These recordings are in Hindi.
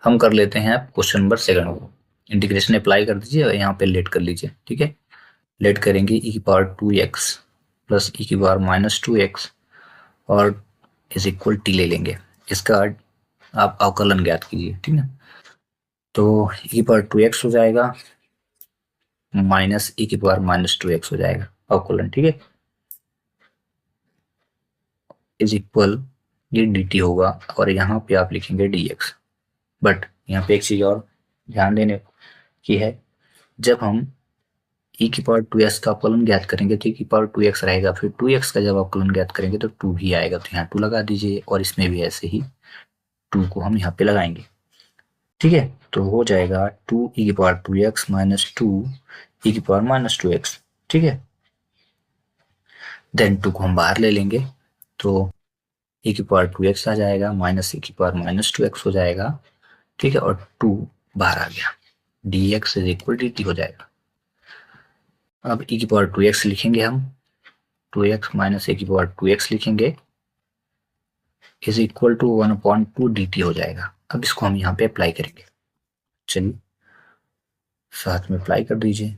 हम कर लेते हैं आप क्वेश्चन नंबर 2 को। इंटीग्रेशन अप्लाई कर दीजिए और यहाँ पे लेट कर लीजिए। ठीक है, लेट करेंगे ई की पावर 2x प्लस ई की पावर -2x और इज इक्वल टी ले लेंगे। इसका आप अवकलन ज्ञात कीजिए। ठीक है, तो ई की पावर 2x हो जाएगा माइनस ई की पावर -2x हो जाएगा अवकलन। ठीक है, इज इक्वल ये डी टी होगा और यहाँ पे आप लिखेंगे डी एक्स। बट यहाँ पे एक चीज और ध्यान देने की है, जब हम ई की पावर 2x का अवकलन ज्ञात करेंगे तो ई की पावर 2x रहेगा, फिर 2x का जब अवकलन ज्ञात करेंगे तो 2 ही आएगा, तो यहाँ 2 लगा दीजिए और इसमें भी ऐसे ही 2 को हम यहाँ पे लगाएंगे। ठीक है, तो हो जाएगा 2 ई की पावर 2x माइनस 2 ई की पावर -2x। ठीक है, देन 2 को हम बाहर ले लेंगे तो ई की पावर 2x आ जाएगा माइनस ई की पावर -2x हो जाएगा। ठीक है, और 2 बाहर आ गया, D x is equal D T हो जाएगा। अब ई की पावर 2x लिखेंगे हम, 2x माइनस ए की पावर 2x लिखेंगे इज इक्वल टू 1/2 dt हो जाएगा। अब इसको हम यहाँ पे अप्लाई करेंगे। चलिए साथ में अप्लाई कर दीजिए,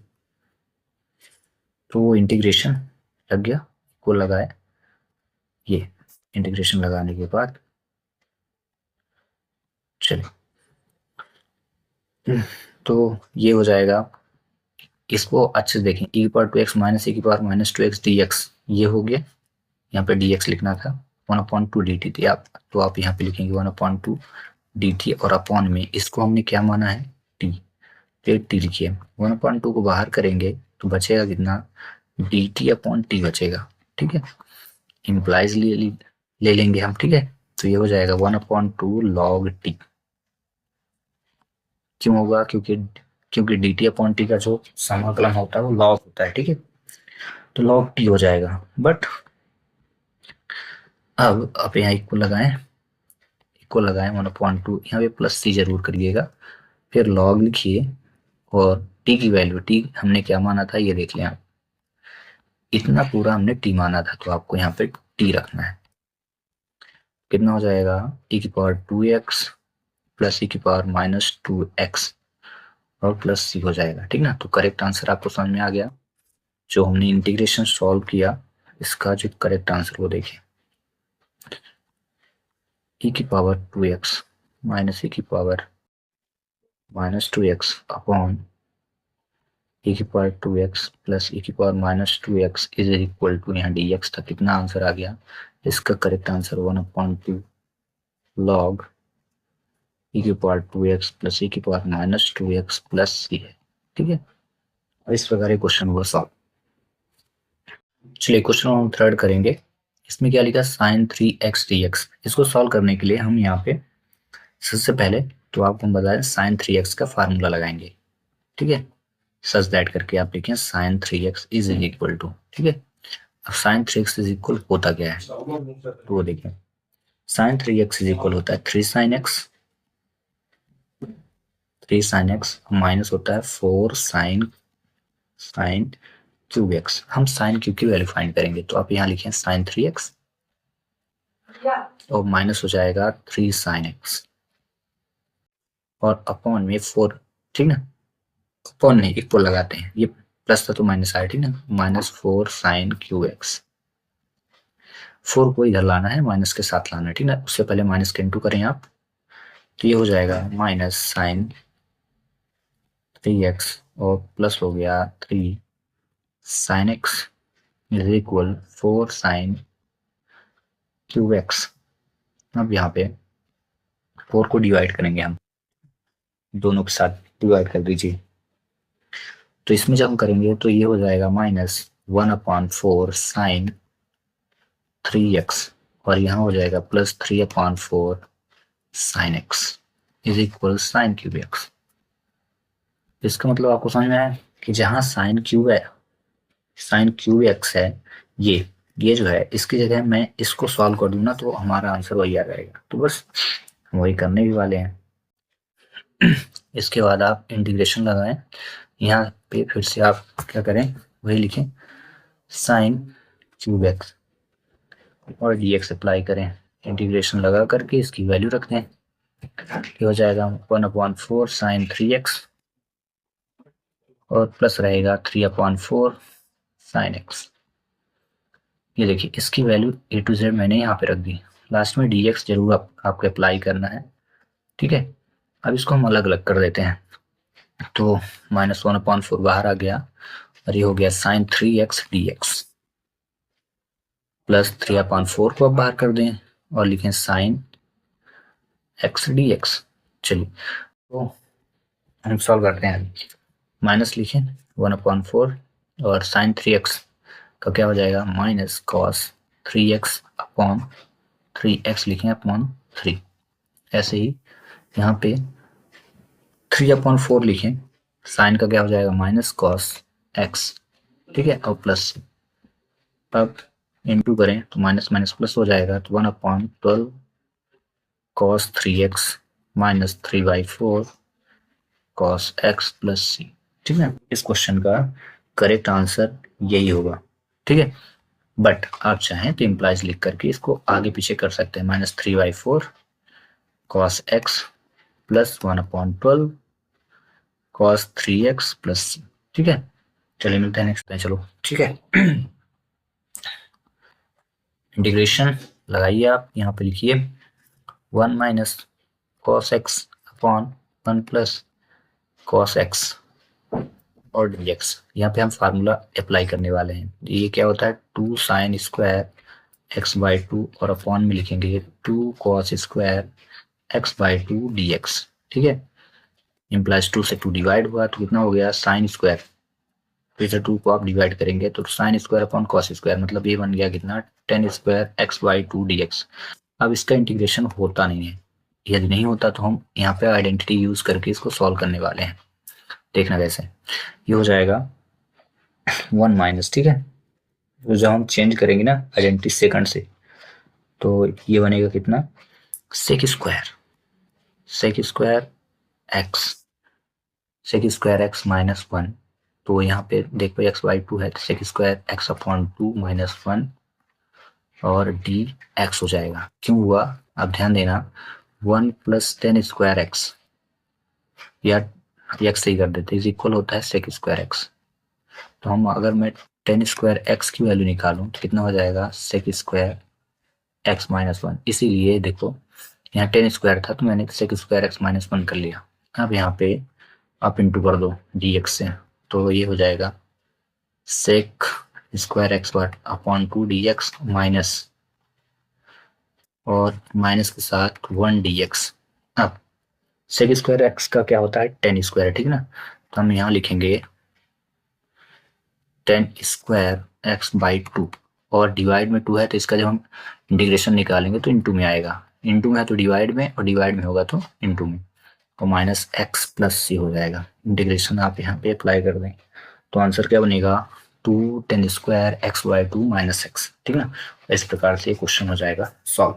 तो वो इंटीग्रेशन लग गया, को लगाए। ये इंटीग्रेशन लगाने के बाद चलिए तो ये हो जाएगा। इसको अच्छे से देखें, ई की पावर 2x माइनस ए की पावर -2x dx ये हो गया। यहाँ पे dx लिखना था, 1/2 dt थी आप, तो आप यहाँ पे लिखेंगे 1/2 dt और अपॉन में इसको हमने क्या माना है t, फिर t लिखिए। 1/2 को बाहर करेंगे तो बचेगा कितना, dt अपॉन t बचेगा। ठीक है, इम्प्लाइज ले लेंगे हम। ठीक है, तो ये हो जाएगा 1/2 log t। क्यों होगा, क्योंकि dt अपॉन t का जो समाकलन होता है वो log होता है। ठीक है, तो log t हो जाएगा। बट अब आप यहाँ इक्वल लगाएं, 1/2, यहाँ पे प्लस सी जरूर करिएगा, फिर log लिखिए और t की वैल्यू, t हमने क्या माना था ये देख लें आप, इतना पूरा हमने t माना था, तो आपको यहाँ पे t रखना है। कितना हो जाएगा, e की पावर 2x प्लस e की पावर -2x और प्लस c हो जाएगा। ठीक ना, तो करेक्ट आंसर आपको समझ में आ गया। जो हमने इंटीग्रेशन सॉल्व किया इसका जो करेक्ट आंसर वो देखिए, e की पावर 2x माइनस e की पावर -2x अपॉन e की पावर 2x प्लस e की power -2x is equal to, यहाँ dx था, कितना आंसर आ गया। इसका करेक्ट आंसर 1/2 log e की पावर 2x प्लस e की पावर -2x प्लस c है। ठीक है, और इस प्रकार क्वेश्चन हुआ सॉल्व। चलिए क्वेश्चन हम थर्ड करेंगे। इसमें क्या लिखा, sin 3x dx। इसको सॉल्व करने के लिए हम यहाँ पे सबसे पहले तो आपको हम बताएं sin 3x का फार्मूला लगाएंगे। ठीक है, सच दैट करके आप लिखें sin 3x is equal to. ठीक है, अब sin 3x इज इक्वल होता क्या है तो वो देखें, sin 3x इज इक्वल होता है 3 sin x माइनस होता है 4 sin क्यूब एक्स। हम साइन क्यूब की वैल्यू फाइंड करेंगे, तो आप यहाँ लिखें sin 3x और माइनस हो जाएगा 3 sin x और अपॉन में 4। ठीक ना, अपॉन नहीं इक्वल लगाते हैं, ये प्लस था तो माइनस आया। ठीक ना, -4 sin क्यूब एक्स, 4 को इधर लाना है, माइनस के साथ लाना है। ठीक ना, उससे पहले माइनस के इंटू करें आप, तो ये हो जाएगा माइनस sin 3x और प्लस हो गया 3 sin x is equal 4 sin cube x. अब यहाँ पे 4 को डिवाइड करेंगे हम, दोनों के साथ डिवाइड कर दीजिए, तो इसमें जब हम करेंगे तो ये हो जाएगा -1/4 sin 3x और यहाँ हो जाएगा plus 3/4 sin x is equal sin cube x. इसका मतलब आपको समझ में आया कि जहाँ sin क्यूब एक्स है, ये जो है, इसकी जगह मैं इसको सॉल्व कर दूं ना तो हमारा आंसर वही आ जाएगा। तो बस वही करने भी वाले हैं। इसके बाद आप इंटीग्रेशन लगाएं, यहाँ पे फिर से आप क्या करें, वही लिखें sin क्यूब एक्स और dx अप्लाई करें, इंटीग्रेशन लगा करके इसकी वैल्यू रख दें। ये हो जाएगा 1/4 साइन 3x और प्लस रहेगा 3/4 साइन x। ये देखिए इसकी वैल्यू A to Z मैंने यहाँ पे रख दी। लास्ट में dx जरूर आपको अप्लाई करना है, ठीक है। अब इसको हम अलग अलग कर देते हैं, तो -1/4 बाहर आ गया और ये हो गया साइन 3x dx प्लस 3/4 को अब बाहर कर दें और लिखें साइन x dx। चलिए तो हम सॉल्व करते हैं। माइनस लिखें 1/4 और साइन 3x का क्या हो जाएगा माइनस कॉस 3x लिखें अपॉन 3। ऐसे ही यहाँ पे 3/4 लिखें, साइन का क्या हो जाएगा माइनस कॉस x, ठीक है, और प्लस। अब इनटू करें तो माइनस माइनस प्लस हो जाएगा, तो 1/12 cos 3x minus 3/4 cos x plus c, ठीक है। इस क्वेश्चन का करेक्ट आंसर यही होगा, ठीक है। बट आप चाहें तो इम्प्लाइज लिख करके इसको आगे पीछे कर सकते हैं, -3/4 cos x plus 1/12 cos 3x plus c, ठीक है। चलिए मिलते हैं नेक्स्ट में, चलो ठीक है। इंटीग्रेशन लगाइए आप, यहाँ पे लिखिए 1 minus cos x upon 1 plus cos x और dx। यहाँ पे हम फार्मूला अप्लाई करने वाले हैं। ये क्या होता है 2 साइन स्क्वायर x/2 और अपॉन में लिखेंगे 2 cos स्क्वायर x/2 dx, ठीक है। इम्प्लाइज 2 से 2 डिवाइड हुआ तो कितना हो गया साइन स्क्वायर, फिर से 2 को आप डिवाइड करेंगे तो sine square upon cos square, मतलब ये बन गया कितना tan स्क्वायर x/2 dx। अब इसका इंटीग्रेशन होता नहीं है, यदि नहीं होता तो हम यहाँ पे आइडेंटिटी यूज करके इसको सॉल्व करने वाले हैं। देखना कैसे, ये हो जाएगा 1 माइनस, ठीक है। तो जब हम चेंज करेंगे ना आइडेंटिटी सेकंड से, तो ये बनेगा कितना सेक स्क्वायर x माइनस 1। तो यहाँ पे देखो x/2 है तो सेक स्क्वायर x/2 माइनस 1 और dx हो जाएगा। क्यों हुआ अब ध्यान देना, 1 प्लस tan स्क्वायर x या x से ही कर देते इज इक्वल होता है सेक स्क्वायर x। तो हम अगर मैं tan स्क्वायर x की वैल्यू निकालूं तो कितना हो जाएगा सेक स्क्वायर x माइनस 1। इसीलिए देखो यहाँ tan स्क्वायर था तो मैंने सेक स्क्वायर x माइनस 1 कर लिया। अब यहाँ पे आप इंटू कर दो dx से, तो ये हो जाएगा sec square x upon 2 dx minus और माइनस के साथ 1 dx। अब सेक स्क्वायर x का क्या होता है tan स्क्वायर, ठीक ना। तो हम यहाँ लिखेंगे tan स्क्वायर x/2 और डिवाइड में 2 है तो इसका जब हम इंटीग्रेशन निकालेंगे तो इनटू में आएगा, इनटू में है तो डिवाइड में और डिवाइड में होगा तो इनटू में, तो माइनस x प्लस सी हो जाएगा। इंटीग्रेशन आप यहाँ पे अप्लाई कर दें तो आंसर क्या बनेगा 2 tan square x/2 minus x, ठीक ना। इस प्रकार से क्वेश्चन हो जाएगा सॉल्व।